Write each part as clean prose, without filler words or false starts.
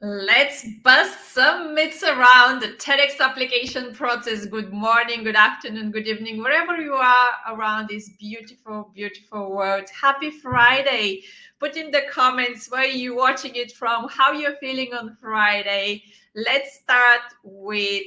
Let's bust some myths around the TEDx application process. Good morning, good afternoon, good evening, wherever you are around this beautiful, beautiful world. Happy Friday. Put in the comments where you're watching it from, how you're feeling on Friday. Let's start with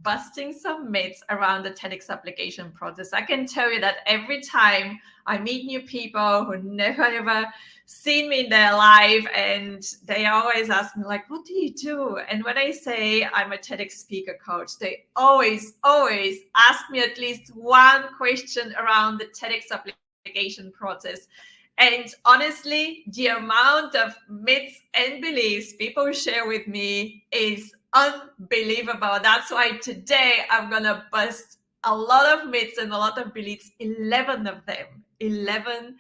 busting some myths around the TEDx application process. I can tell you that every time I meet new people who never ever seen me in their life, and they always ask me like, what do you do? And when I say I'm a TEDx speaker coach, they always ask me at least one question around the TEDx application process. And honestly, the amount of myths and beliefs people share with me is unbelievable. That's why today I'm gonna bust a lot of myths and a lot of beliefs, 11 of them, 11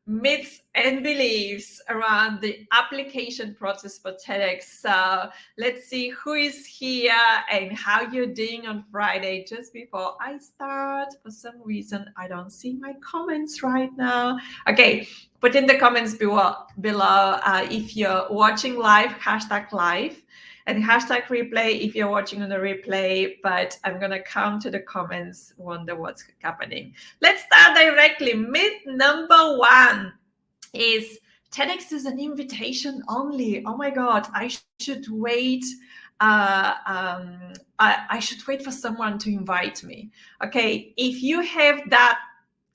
myths and beliefs around the application process for TEDx. So let's see who is here and how you're doing on Friday. Just before I start, for some reason, I don't see my comments right now. Okay, put in the comments below if you're watching live, hashtag live, and hashtag replay if you're watching on the replay, but I'm gonna come to the comments, wonder what's happening. Let's start directly. Myth number one is TEDx is an invitation only. Oh my God, I should wait. I should wait for someone to invite me. Okay, if you have that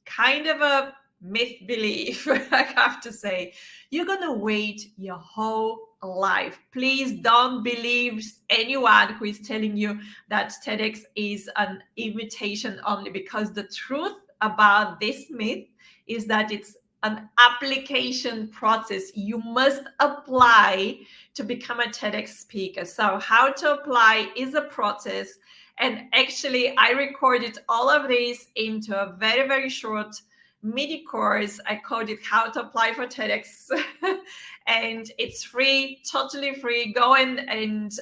kind of a myth belief, I have to say, you're gonna wait your whole life. Please don't believe anyone who is telling you that TEDx is an invitation only, because the truth about this myth is that it's an application process. You must apply to become a TEDx speaker. So how to apply is a process. And actually, I recorded all of this into a very, very short mini course. I called it How to Apply for TEDx. And it's free, totally free. Go and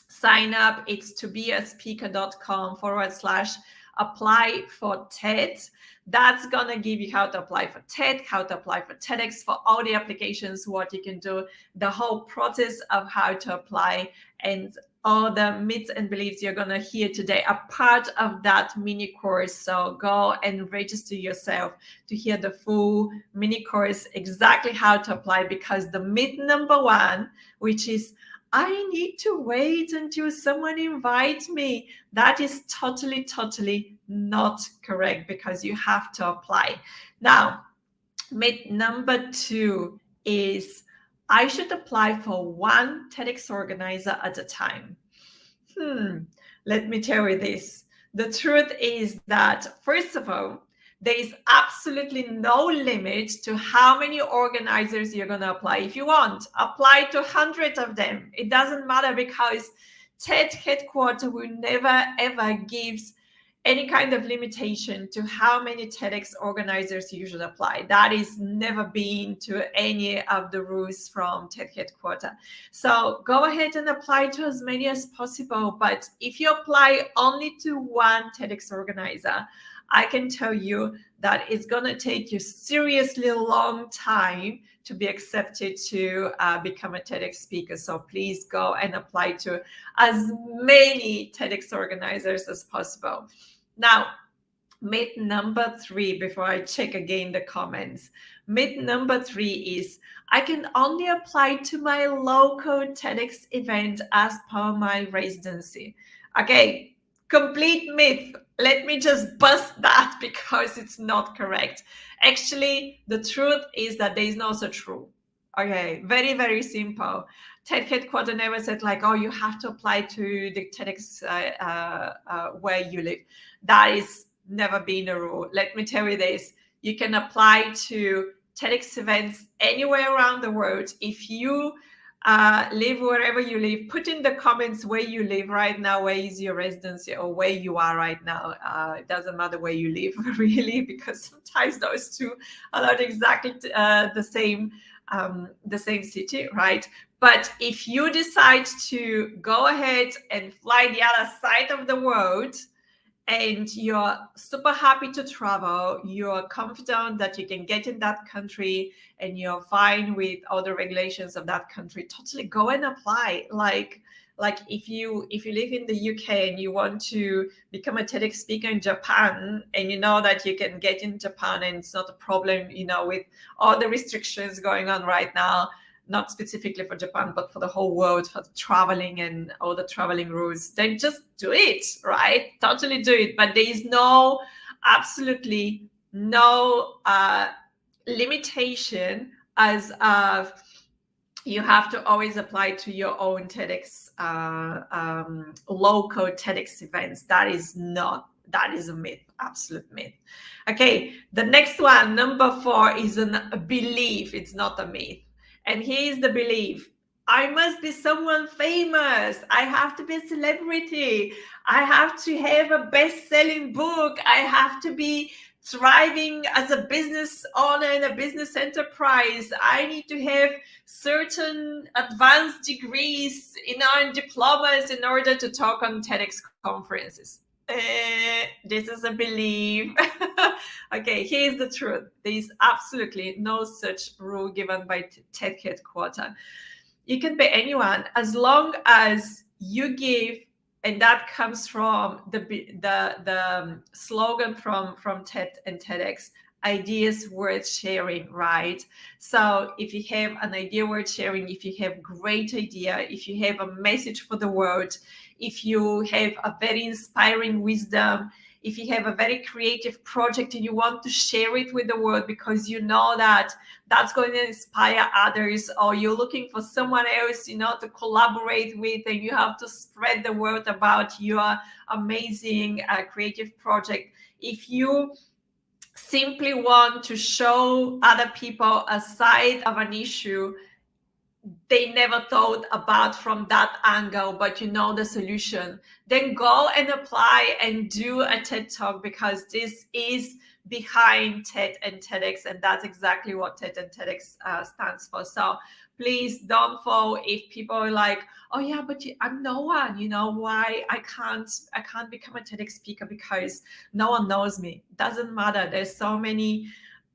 sign up. It's tobeaspeaker.com/apply for TED. That's gonna give you how to apply for TED, how to apply for TEDx, for all the applications, what you can do, the whole process of how to apply, and all the myths and beliefs you're gonna hear today are part of that mini course. So go and register yourself to hear the full mini course, exactly how to apply, because the myth number one, which is I need to wait until someone invites me, that is totally not correct, because you have to apply. Now, myth number two is I should apply for one TEDx organizer at a time. Let me tell you this. The truth is that, first of all, there is absolutely no limit to how many organizers you're going to apply. If you want, apply to 100 of them. It doesn't matter, because TED headquarters will never ever gives any kind of limitation to how many TEDx organizers you should apply. That is never been to any of the rules from TED headquarters. So go ahead and apply to as many as possible. But if you apply only to one TEDx organizer, I can tell you that it's going to take you seriously long time to be accepted to become a TEDx speaker. So please go and apply to as many TEDx organizers as possible. Now, myth number three, before I check again the comments, myth number three is I can only apply to my local TEDx event as per my residency. Okay, complete myth. Let me just bust that, because it's not correct. Actually, the truth is that there is no such rule. Okay, very, very simple. TED headquarters never said like, oh, you have to apply to the TEDx where you live. That is never been a rule. Let me tell you this. You can apply to TEDx events anywhere around the world. If you live wherever you live, put in the comments where you live right now, where is your residency or where you are right now. It doesn't matter where you live really, because sometimes those two are not exactly the same city, right? But if you decide to go ahead and fly the other side of the world, and you're super happy to travel, you're confident that you can get in that country and you're fine with all the regulations of that country, totally go and apply. Like if you live in the UK and you want to become a TEDx speaker in Japan, and you know that you can get in Japan and it's not a problem, with all the restrictions going on right now, not specifically for Japan, but for the whole world, for traveling and all the traveling rules, then just do it, right? Totally do it. But there is absolutely no limitation as of you have to always apply to your own TEDx, local TEDx events. That is a myth, absolute myth. Okay, the next one, number 4, is a belief. It's not a myth. And here's the belief: I must be someone famous. I have to be a celebrity. I have to have a best-selling book. I have to be thriving as a business owner in a business enterprise. I need to have certain advanced degrees and diplomas in order to talk on TEDx conferences. This is a belief. Okay, here's the truth. There is absolutely no such rule given by TED headquarters. You can be anyone as long as you give, and that comes from the slogan from TED and TEDx: ideas worth sharing, right? So if you have an idea worth sharing, if you have great idea, if you have a message for the world, if you have a very inspiring wisdom, if you have a very creative project and you want to share it with the world because you know that that's going to inspire others, or you're looking for someone else, to collaborate with, and you have to spread the word about your amazing creative project. If you simply want to show other people a side of an issue they never thought about from that angle, but the solution, then go and apply and do a TED Talk, because this is behind TED and TEDx, and that's exactly what TED and TEDx stands for. So please don't fall if people are like, oh yeah, but I'm no one, why I can't become a TEDx speaker because no one knows me. Doesn't matter. There's so many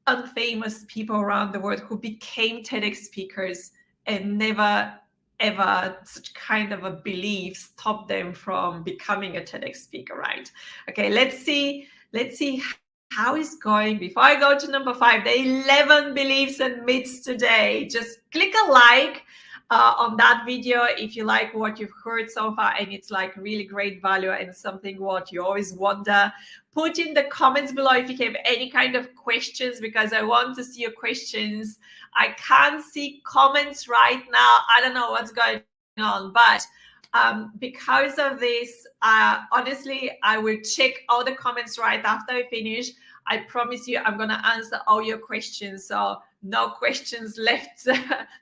unfamous people around the world who became TEDx speakers, and never ever such kind of a belief stopped them from becoming a TEDx speaker, right? Okay, let's see how it's going. Before I go to number 5, the 11 beliefs and myths today. Just click a like on that video if you like what you've heard so far and it's like really great value and something what you always wonder. Put in the comments below if you have any kind of questions, because I want to see your questions. I can't see comments right now. I don't know what's going on, but because of this, honestly, I will check all the comments right after I finish. I promise you I'm going to answer all your questions. So no questions left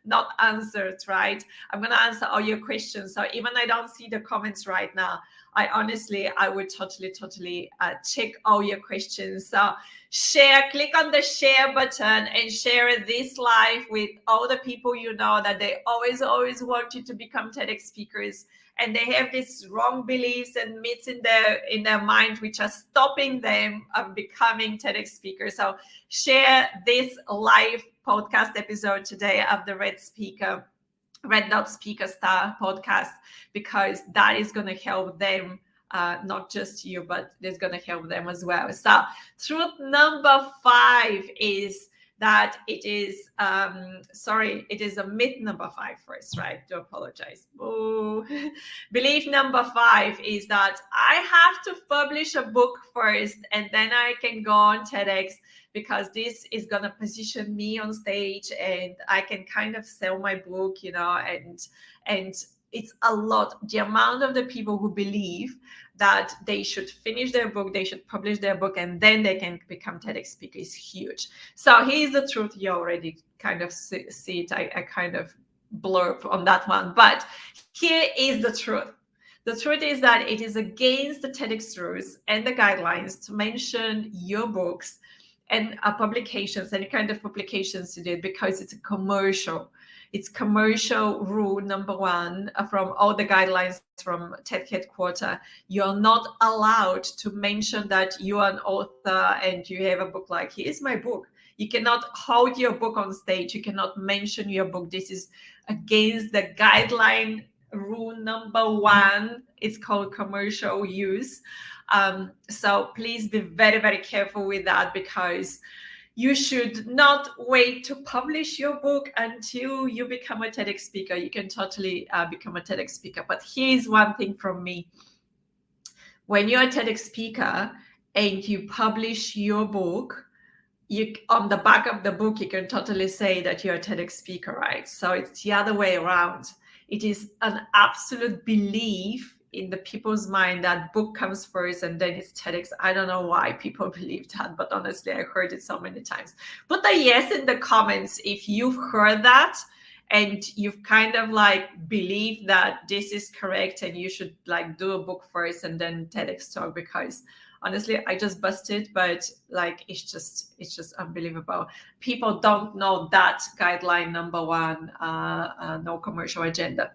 not answered, right? I'm going to answer all your questions. So even I don't see the comments right now, I would totally check all your questions. So click on the share button and share this live with all the people that they always want you to become TEDx speakers, and they have these wrong beliefs and myths in their mind which are stopping them of becoming TEDx speakers. So share this live podcast episode today of the Red Dot Speaker Star podcast, because that is going to help them, not just you, but it's going to help them as well. So truth number 5 is that it is a myth number 5 first, right? Do apologize. Oh. Belief number 5 is that I have to publish a book first and then I can go on TEDx, because this is going to position me on stage and I can kind of sell my book, and it's a lot. The amount of the people who believe that they should finish their book, they should publish their book, and then they can become TEDx speaker is huge. So here's the truth. You already kind of see it. I kind of blurb on that one, but here is the truth. The truth is that it is against the TEDx rules and the guidelines to mention your books and publications, any kind of publications you did, because it's a commercial. It's commercial rule number one from all the guidelines from TED headquarters. You're not allowed to mention that you are an author and you have a book like, here's my book. You cannot hold your book on stage. You cannot mention your book. This is against the guideline rule number one. It's called commercial use. So please be very, very careful with that, because you should not wait to publish your book until you become a TEDx speaker. You can totally become a TEDx speaker. But here's one thing from me. When you're a TEDx speaker and you publish your book, you, on the back of the book, you can totally say that you're a TEDx speaker, right? So it's the other way around. It is an absolute belief in the people's mind that book comes first and then it's TEDx. I don't know why people believe that, but honestly, I heard it so many times. Put a yes in the comments if you've heard that and you've kind of like believe that this is correct and you should like do a book first and then TEDx talk, because honestly, I just busted, but like it's just unbelievable. People don't know that guideline number one, no commercial agenda.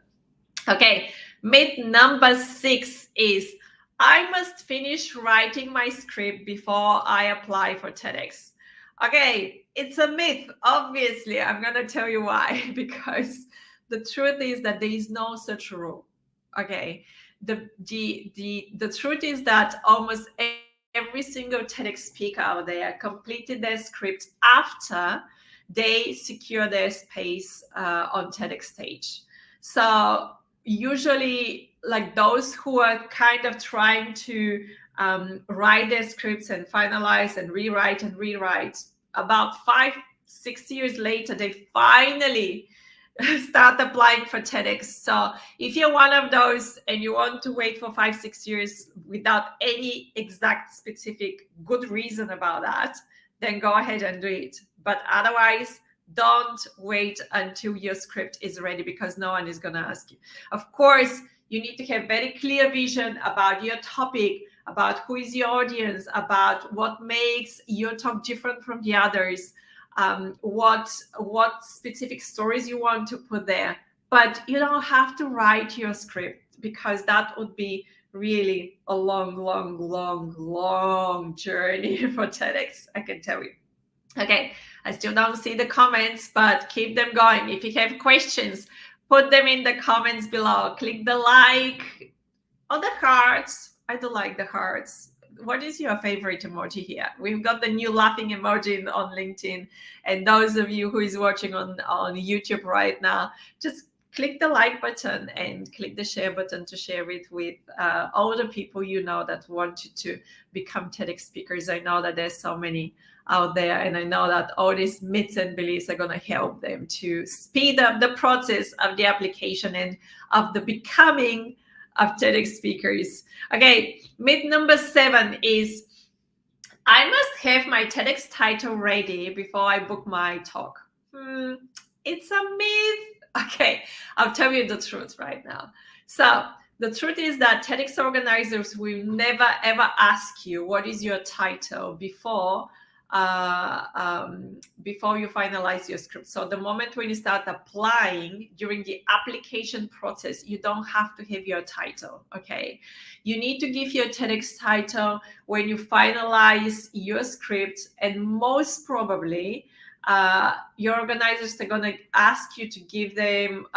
Okay, myth number 6 is I must finish writing my script before I apply for TEDx. Okay, it's a myth. Obviously, I'm gonna tell you why. Because the truth is that there is no such rule. Okay, the truth is that almost every single TEDx speaker out there completed their script after they secure their space on TEDx stage. So usually, like those who are kind of trying to write their scripts and finalize and rewrite, about 5-6 years later, they finally start applying for TEDx. So if you're one of those and you want to wait for 5-6 years without any exact specific good reason about that, then go ahead and do it. But otherwise, don't wait until your script is ready, because no one is going to ask you. Of course, you need to have very clear vision about your topic, about who is your audience, about what makes your talk different from the others, what specific stories you want to put there. But you don't have to write your script, because that would be really a long journey for TEDx, I can tell you. Okay, I still don't see the comments, but keep them going. If you have questions, put them in the comments below. Click the like or the hearts. I do like the hearts. What is your favorite emoji here? We've got the new laughing emoji on LinkedIn. And those of you who is watching on YouTube right now, just click the like button and click the share button to share it with all the people you know that want you to become TEDx speakers. I know that there's so many out there, and I know that all these myths and beliefs are going to help them to speed up the process of the application and of the becoming of TEDx speakers. Okay, myth number 7 is I must have my TEDx title ready before I book my talk. It's a myth. Okay, I'll tell you the truth right now. So the truth is that TEDx organizers will never ever ask you what is your title before you finalize your script. So the moment when you start applying, during the application process, you don't have to have your title, okay? You need to give your TEDx title when you finalize your script, and most probably your organizers are going to ask you to give them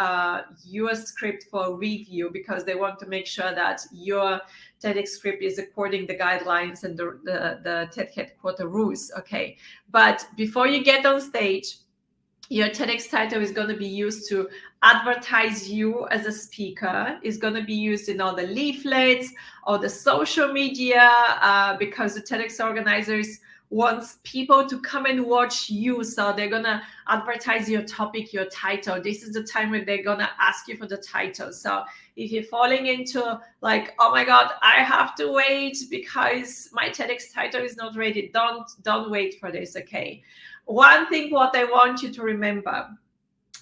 your script for review, because they want to make sure that your TEDx script is according the guidelines and the TED headquarter rules, okay? But before you get on stage, your TEDx title is going to be used to advertise you as a speaker. It's going to be used in all the leaflets or the social media, because the TEDx organizers wants people to come and watch you. So they're gonna advertise your topic, your title. This is the time when they're gonna ask you for the title. So if you're falling into like, oh my God, I have to wait because my TEDx title is not ready, don't wait for this. Okay. One thing what I want you to remember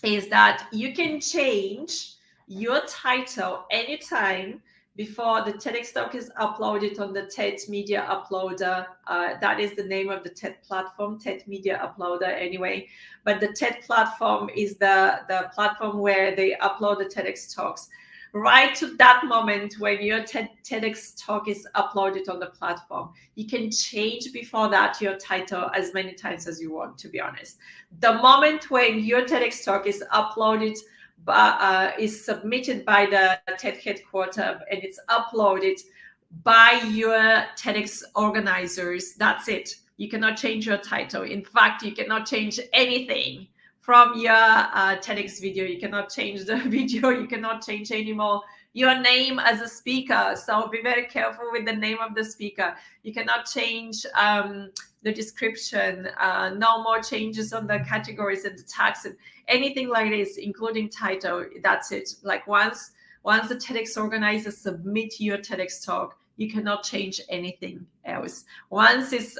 is that you can change your title anytime before the TEDx talk is uploaded on the TED Media Uploader. That is the name of the TED platform, TED Media Uploader anyway. But the TED platform is the platform where they upload the TEDx talks. Right to that moment when your TEDx talk is uploaded on the platform, you can change before that your title as many times as you want, to be honest. The moment when your TEDx talk is uploaded, is submitted by the TED headquarters and it's uploaded by your TEDx organizers, that's it. You cannot change your title. In fact, you cannot change anything from your TEDx video. You cannot change the video. You cannot change anymore your name as a speaker. So be very careful with the name of the speaker. You cannot change the description, no more changes on the categories and the tags and anything like this, including title. That's it. Like once the TEDx organizers submit your TEDx talk, you cannot change anything else. Once it's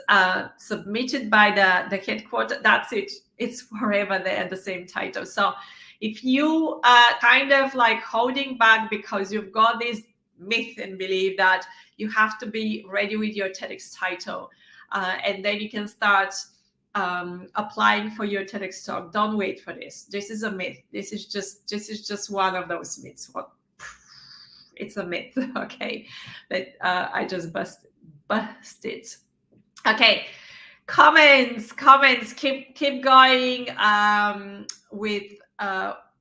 submitted by the headquarters, that's it. It's forever there, the same title. So if you are kind of like holding back because you've got this myth and belief that you have to be ready with your TEDx title, and then you can start applying for your TEDx talk, don't wait for this. This is a myth. This is just one of those myths. It's a myth, okay? But I just bust it. Okay, comments. Keep going with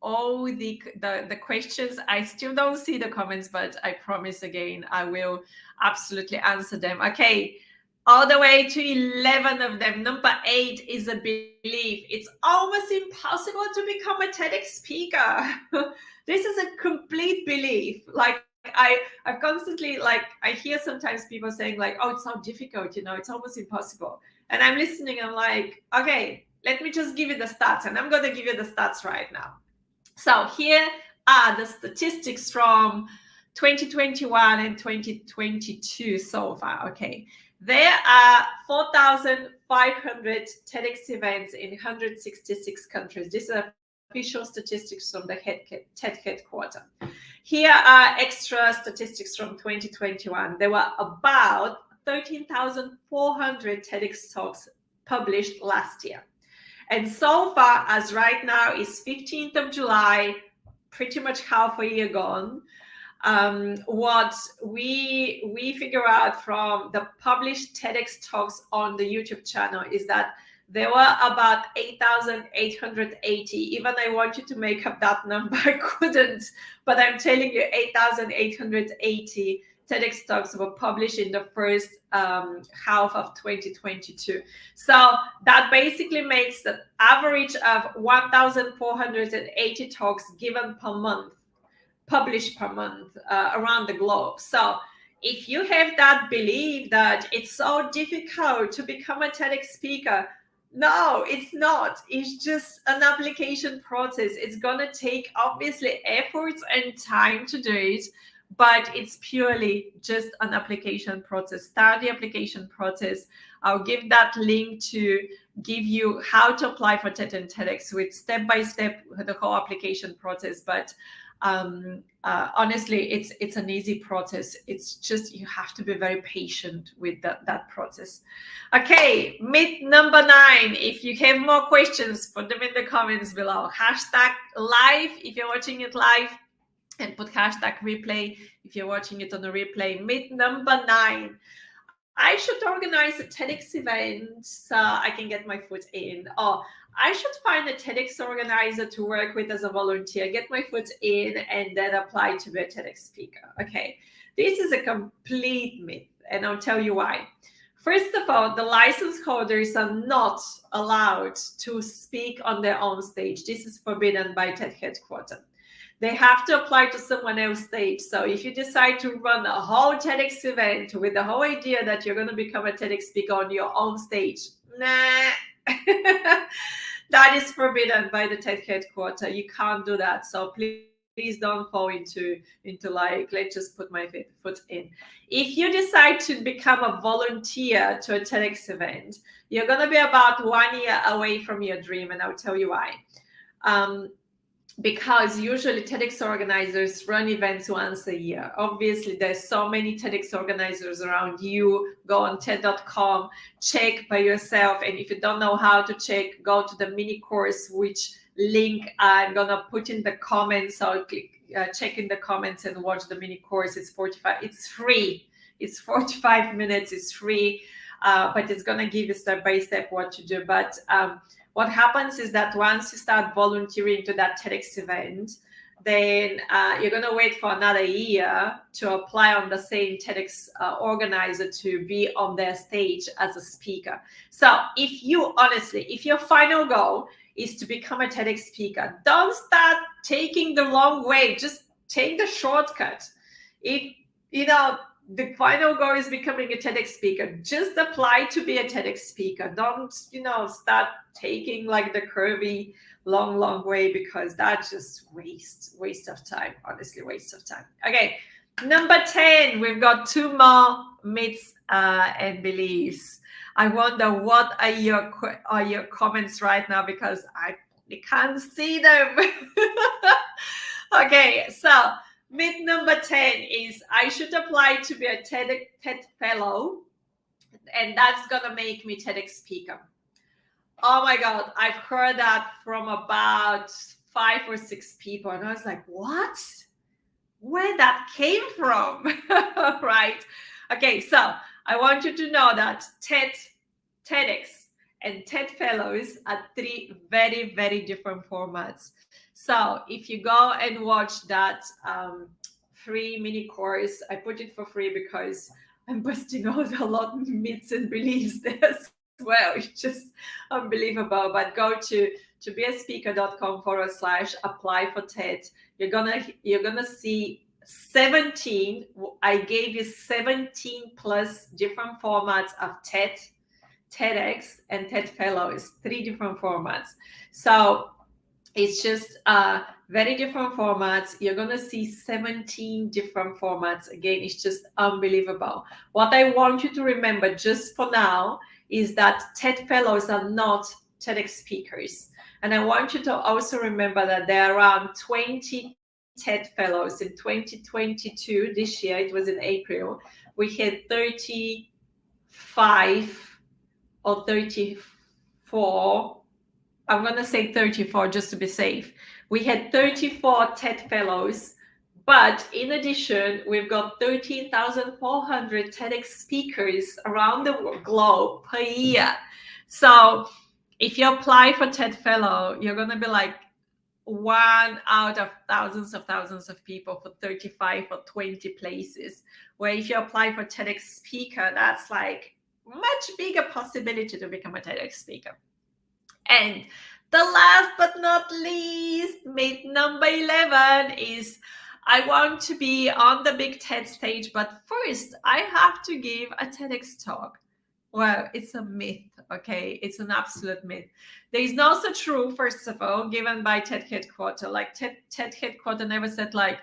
all the questions. I still don't see the comments, but I promise again, I will absolutely answer them. Okay, all the way to 11 of them. Number 8 is a belief. It's almost impossible to become a TEDx speaker. This is a complete belief. Like I constantly, like, I hear sometimes people saying like, oh, it's so difficult, it's almost impossible. And I'm listening, I'm like, okay, let me just give you the stats. And I'm going to give you the stats right now. So here are the statistics from 2021 and 2022 so far. Okay. There are 4,500 TEDx events in 166 countries. These are official statistics from the TED headquarters. Here are extra statistics from 2021. There were about 13,400 TEDx talks published last year. And so far, as right now is 15th of July, pretty much half a year gone. What we figure out from the published TEDx talks on the YouTube channel is that there were about 8,880. Even I wanted to make up that number, I couldn't. But I'm telling you, 8,880 TEDx talks were published in the first half of 2022. So that basically makes the average of 1,480 talks given per month, published per month around the globe. So if you have that belief that it's so difficult to become a TEDx speaker, no, it's not. It's just an application process. It's going to take obviously efforts and time to do it, but it's purely just an application process. Start the application process. I'll give that link to give you how to apply for TED and TEDx with step-by-step the whole application process. But honestly, it's an easy process. It's just you have to be very patient with that process. Okay, myth number 9. If you have more questions, put them in the comments below. #live if you're watching it live, and put #replay if you're watching it on a replay. Myth number 9. I should organize a TEDx event so I can get my foot in. Or I should find a TEDx organizer to work with as a volunteer, get my foot in, and then apply to be a TEDx speaker. Okay, this is a complete myth, and I'll tell you why. First of all, the license holders are not allowed to speak on their own stage. This is forbidden by TED headquarters. They have to apply to someone else's stage. So if you decide to run a whole TEDx event with the whole idea that you're going to become a TEDx speaker on your own stage, nah. That is forbidden by the TED headquarters. You can't do that. So please don't fall into like, let's just put my foot in. If you decide to become a volunteer to a TEDx event, you're going to be about 1 year away from your dream, and I'll tell you why. Because usually TEDx organizers run events once a year. Obviously, there's so many TEDx organizers around you. Go on TED.com, check by yourself. And if you don't know how to check, go to the mini course, which link I'm gonna put in the comments. So click, check in the comments and watch the mini course. It's 45. It's free. It's 45 minutes. It's free, but it's gonna give you step by step what to do. But what happens is that once you start volunteering to that TEDx event, then you're going to wait for another year to apply on the same TEDx organizer to be on their stage as a speaker. So if your final goal is to become a TEDx speaker, don't start taking the long way. Just take the shortcut. If, the final goal is becoming a TEDx speaker, just apply to be a TEDx speaker. Don't, start taking like the curvy, long way, because that's just waste of time. Honestly, waste of time. Okay, number 10, we've got 2 more myths and beliefs. I wonder what are your comments right now, because I can't see them. Okay, so myth number 10 is I should apply to be a TED fellow, and that's gonna make me TEDx speaker. Oh my God, I've heard that from about 5 or 6 people, and I was like, what? Where that came from? Right? Okay, so I want you to know that TEDx and TED Fellows are 3 very, very different formats. So if you go and watch that free mini course, I put it for free because I'm busting out a lot of myths and beliefs there as well. It's just unbelievable. But go to beaspeaker.com/apply for TED. You're gonna see 17. I gave you 17 plus different formats of TED, TEDx, and TED Fellows. 3 different formats. So it's just very different formats. You're going to see 17 different formats. Again, it's just unbelievable. What I want you to remember just for now is that TED Fellows are not TEDx speakers. And I want you to also remember that there are around 20 TED Fellows in 2022. This year, it was in April, we had 35 or 34. I'm going to say 34 just to be safe. We had 34 TED Fellows, but in addition, we've got 13,400 TEDx speakers around the globe per year. So if you apply for TED Fellow, you're going to be like 1 out of thousands of people for 35 or 20 places. Where if you apply for TEDx speaker, that's like much bigger possibility to become a TEDx speaker. And the last but not least, myth number 11 is I want to be on the big TED stage, but first I have to give a TEDx talk. Well, it's a myth, okay? It's an absolute myth. There is no such rule, first of all, given by TED headquarters. Like TED headquarters never said like,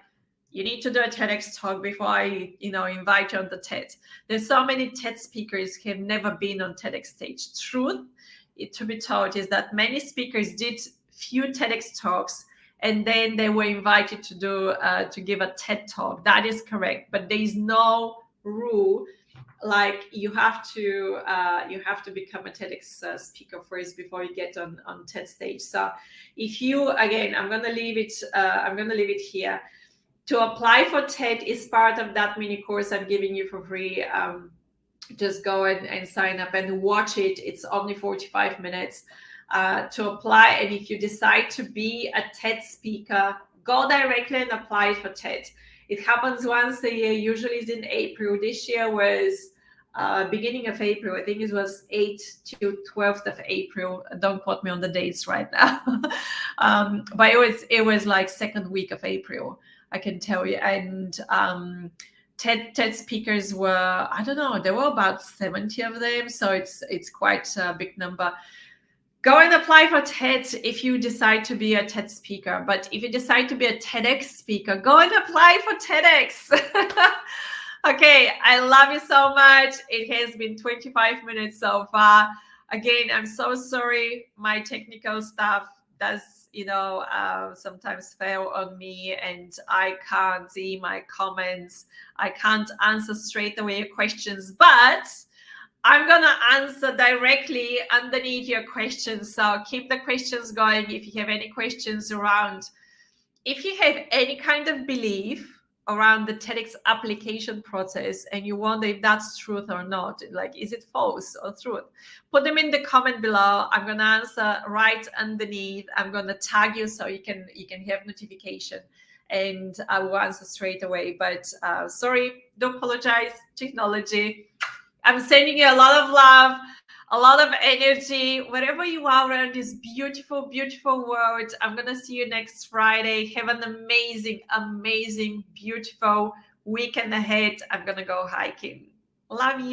you need to do a TEDx talk before I, invite you on the TED. There's so many TED speakers who have never been on TEDx stage. Truth to be told is that many speakers did few TEDx talks and then they were invited to give a TED talk. That is correct, but there is no rule like you have to become a TEDx speaker first before you get on TED stage. So if you, again, I'm gonna leave it here. To apply for TED is part of that mini course I'm giving you for free. Just go and sign up and watch it. It's only 45 minutes to apply. And if you decide to be a TED speaker, go directly and apply for TED. It happens once a year, usually it's in April. This year was beginning of April. I think it was 8th to 12th of April. Don't quote me on the dates right now. But it was like second week of April, I can tell you. And TED speakers were, I don't know, there were about 70 of them. So it's quite a big number. Go and apply for TED if you decide to be a TED speaker. But if you decide to be a TEDx speaker, go and apply for TEDx. Okay, I love you so much. It has been 25 minutes so far. Again, I'm so sorry. My technical stuff does, sometimes fail on me, and I can't see my comments. I can't answer straight away your questions, but I'm going to answer directly underneath your questions. So keep the questions going if you have any questions around. If you have any kind of belief around the TEDx application process and you wonder if that's truth or not, like, is it false or truth? Put them in the comment below. I'm going to answer right underneath. I'm going to tag you so you can have notification, and I will answer straight away. But sorry, don't apologize. Technology. I'm sending you a lot of love, a lot of energy, wherever you are around this beautiful, beautiful world. I'm going to see you next Friday. Have an amazing, amazing, beautiful weekend ahead. I'm going to go hiking. Love you.